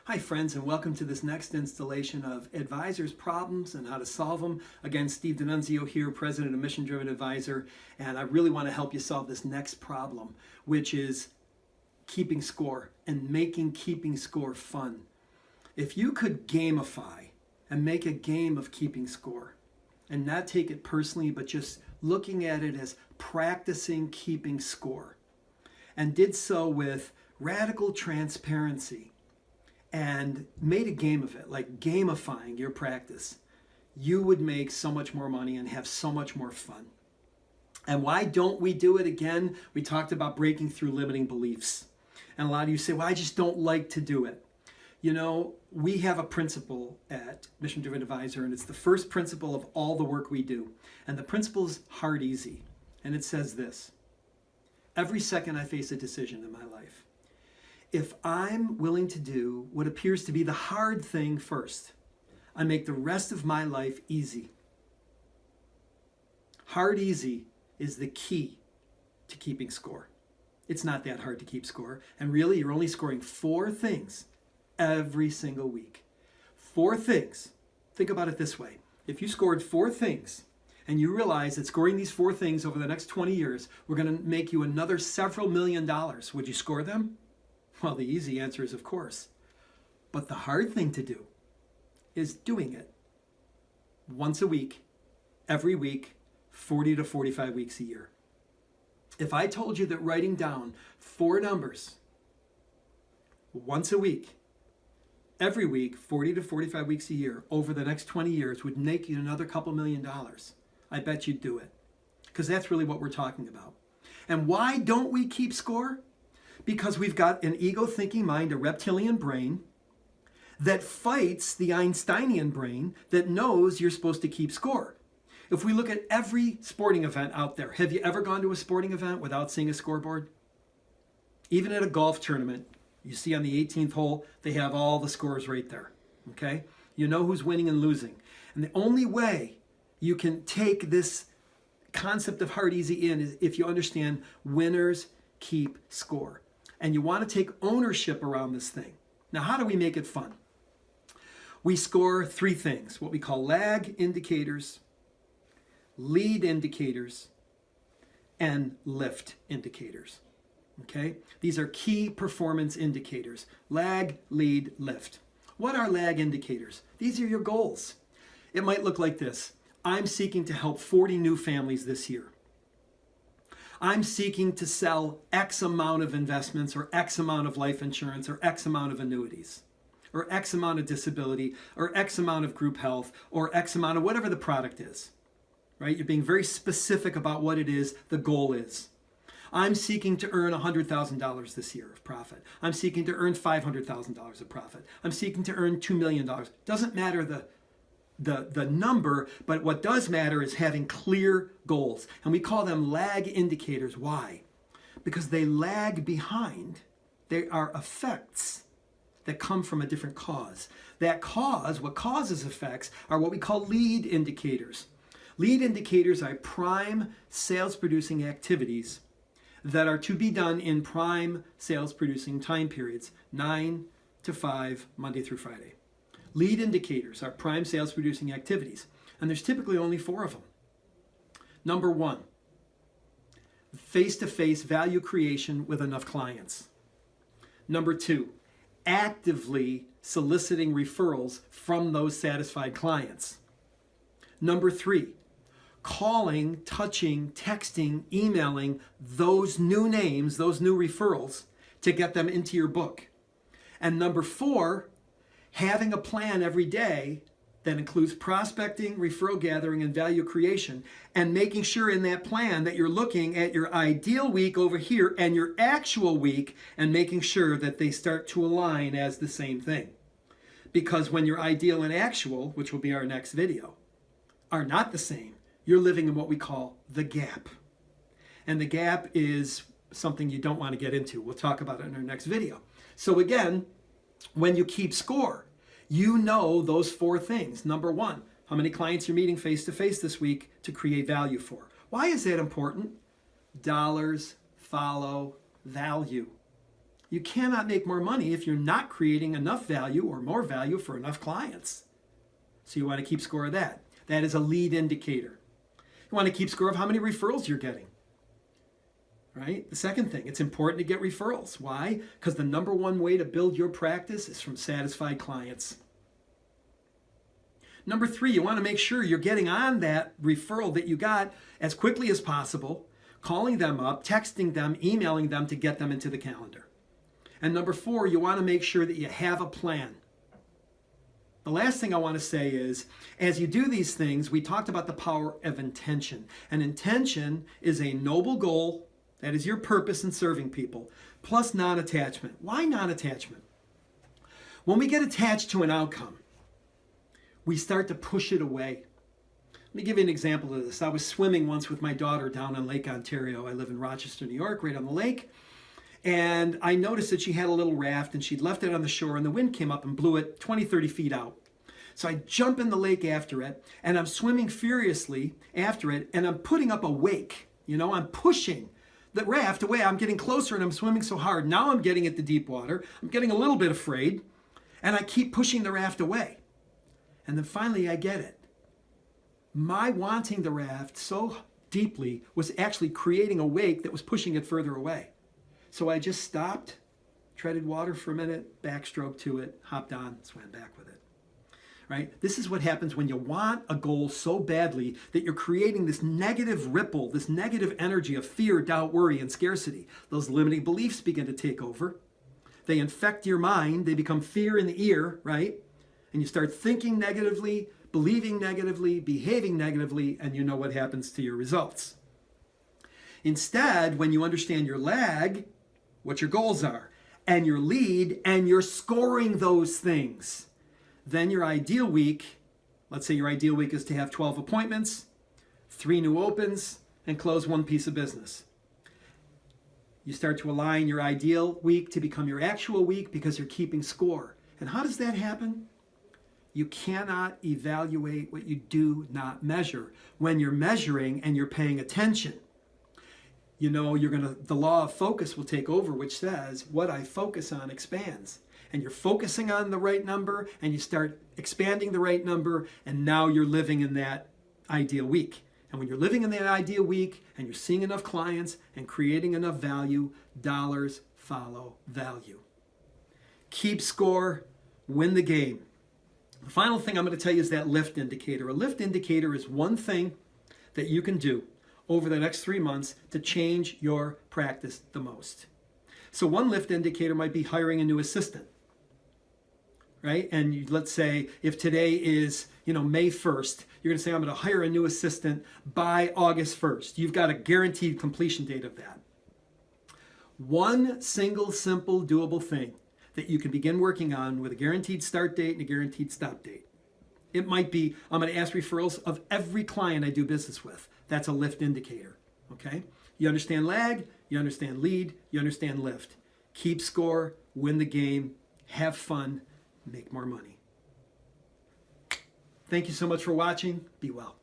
Hi friends, and welcome to this next installation of Advisors' Problems and How to Solve Them. Again, Steve D'Annunzio here, President of Mission Driven Advisor, and I really want to help you solve this next problem, which is keeping score and making keeping score fun. If you could gamify and make a game of keeping score and not take it personally, but just looking at it as practicing keeping score, and did so with radical transparency, and made a game of it, like gamifying your practice, you would make so much more money and have so much more fun. And why don't we do it? Again, we talked about breaking through limiting beliefs. And a lot of you say, well, I just don't like to do it. You know, we have a principle at Mission Driven Advisor, and it's the first principle of all the work we do. And the principle is hard, easy. And it says this: every second I face a decision in my life, if I'm willing to do what appears to be the hard thing first, I make the rest of my life easy. Hard, easy is the key to keeping score. It's not that hard to keep score. And really, you're only scoring 4 things every single week. 4 things. Think about it this way. If you scored 4 things and you realize that scoring these 4 things over the next 20 years, we're going to make you another several $1,000,000, would you score them? Well, the easy answer is of course. But the hard thing to do is doing it once a week, every week, 40 to 45 weeks a year. If I told you that writing down 4 numbers once a week, every week, 40 to 45 weeks a year, over the next 20 years would make you another couple $1,000,000, I bet you'd do it. Because that's really what we're talking about. And why don't we keep score? Because we've got an ego-thinking mind, a reptilian brain, that fights the Einsteinian brain that knows you're supposed to keep score. If we look at every sporting event out there, have you ever gone to a sporting event without seeing a scoreboard? Even at a golf tournament, you see on the 18th hole, they have all the scores right there, okay? You know who's winning and losing. And the only way you can take this concept of hard, easy in is if you understand winners keep score. And you want to take ownership around this thing. Now, how do we make it fun? We score 3 things, what we call lag indicators, lead indicators, and lift indicators. Okay? These are key performance indicators: lag, lead, lift. What are lag indicators? These are your goals. It might look like this: I'm seeking to help 40 new families this year. I'm seeking to sell X amount of investments, or X amount of life insurance, or X amount of annuities, or X amount of disability, or X amount of group health, or X amount of whatever the product is, right? You're being very specific about what it is the goal is. I'm seeking to earn $100,000 this year of profit. I'm seeking to earn $500,000 of profit. I'm seeking to earn $2 million. Doesn't matter the number, but what does matter is having clear goals. And we call them lag indicators. Why? Because they lag behind. They are effects that come from a different cause. That cause, what causes effects, are what we call lead indicators. Lead indicators are prime sales producing activities that are to be done in prime sales producing time periods, 9 to 5, Monday through Friday. Lead indicators are prime sales producing activities, and there's typically only 4 of them. Number 1, face-to-face value creation with enough clients. Number 2, actively soliciting referrals from those satisfied clients. Number 3, calling, touching, texting, emailing those new names, those new referrals, to get them into your book. And number 4, having a plan every day that includes prospecting, referral gathering, and value creation, and making sure in that plan that you're looking at your ideal week over here and your actual week, and making sure that they start to align as the same thing. Because when your ideal and actual, which will be our next video, are not the same, you're living in what we call the gap. And the gap is something you don't want to get into. We'll talk about it in our next video. So again, when you keep score, you know those 4 things. Number 1, how many clients you're meeting face-to-face this week to create value for. Why is that important? Dollars follow value. You cannot make more money if you're not creating enough value or more value for enough clients. So you want to keep score of that. That is a lead indicator. You want to keep score of how many referrals you're getting. Right? The second thing, it's important to get referrals. Why? Because the number one way to build your practice is from satisfied clients. Number 3, you want to make sure you're getting on that referral that you got as quickly as possible, calling them up, texting them, emailing them to get them into the calendar. And number 4, you want to make sure that you have a plan. The last thing I want to say is, as you do these things, we talked about the power of intention. And intention is a noble goal, that is your purpose in serving people, plus non-attachment. Why non-attachment? When we get attached to an outcome, we start to push it away. Let me give you an example of this. I was swimming once with my daughter down on Lake Ontario. I live in Rochester, New York, right on the lake. And I noticed that she had a little raft and she'd left it on the shore and the wind came up and blew it 20, 30 feet out. So I jump in the lake after it and I'm swimming furiously after it and I'm putting up a wake. I'm pushing the raft away. I'm getting closer and I'm swimming so hard. Now I'm getting at the deep water. I'm getting a little bit afraid and I keep pushing the raft away. And then finally I get it. My wanting the raft so deeply was actually creating a wake that was pushing it further away. So I just stopped, treaded water for a minute, backstroke to it, hopped on, swam back with it. Right? This is what happens when you want a goal so badly that you're creating this negative ripple, this negative energy of fear, doubt, worry, and scarcity. Those limiting beliefs begin to take over. They infect your mind. They become fear in the ear, right? And you start thinking negatively, believing negatively, behaving negatively, and you know what happens to your results. Instead, when you understand your lag, what your goals are, and your lead, and you're scoring those things, then your ideal week, let's say your ideal week is to have 12 appointments, 3 new opens, and close 1 piece of business. You start to align your ideal week to become your actual week because you're keeping score. And how does that happen? You cannot evaluate what you do not measure. When you're measuring and you're paying attention, the law of focus will take over, which says what I focus on expands. And you're focusing on the right number and you start expanding the right number, and now you're living in that ideal week. And when you're living in that ideal week and you're seeing enough clients and creating enough value, dollars follow value. Keep score, win the game. The final thing I'm going to tell you is that lift indicator. A lift indicator is one thing that you can do over the next 3 months to change your practice the most. So one lift indicator might be hiring a new assistant, right? And let's say if today is, May 1st, you're going to say, I'm going to hire a new assistant by August 1st. You've got a guaranteed completion date of that. One single, simple, doable thing that you can begin working on with a guaranteed start date and a guaranteed stop date. It might be, I'm going to ask referrals of every client I do business with. That's a lift indicator, okay? You understand lag, you understand lead, you understand lift. Keep score, win the game, have fun, make more money. Thank you so much for watching. Be well.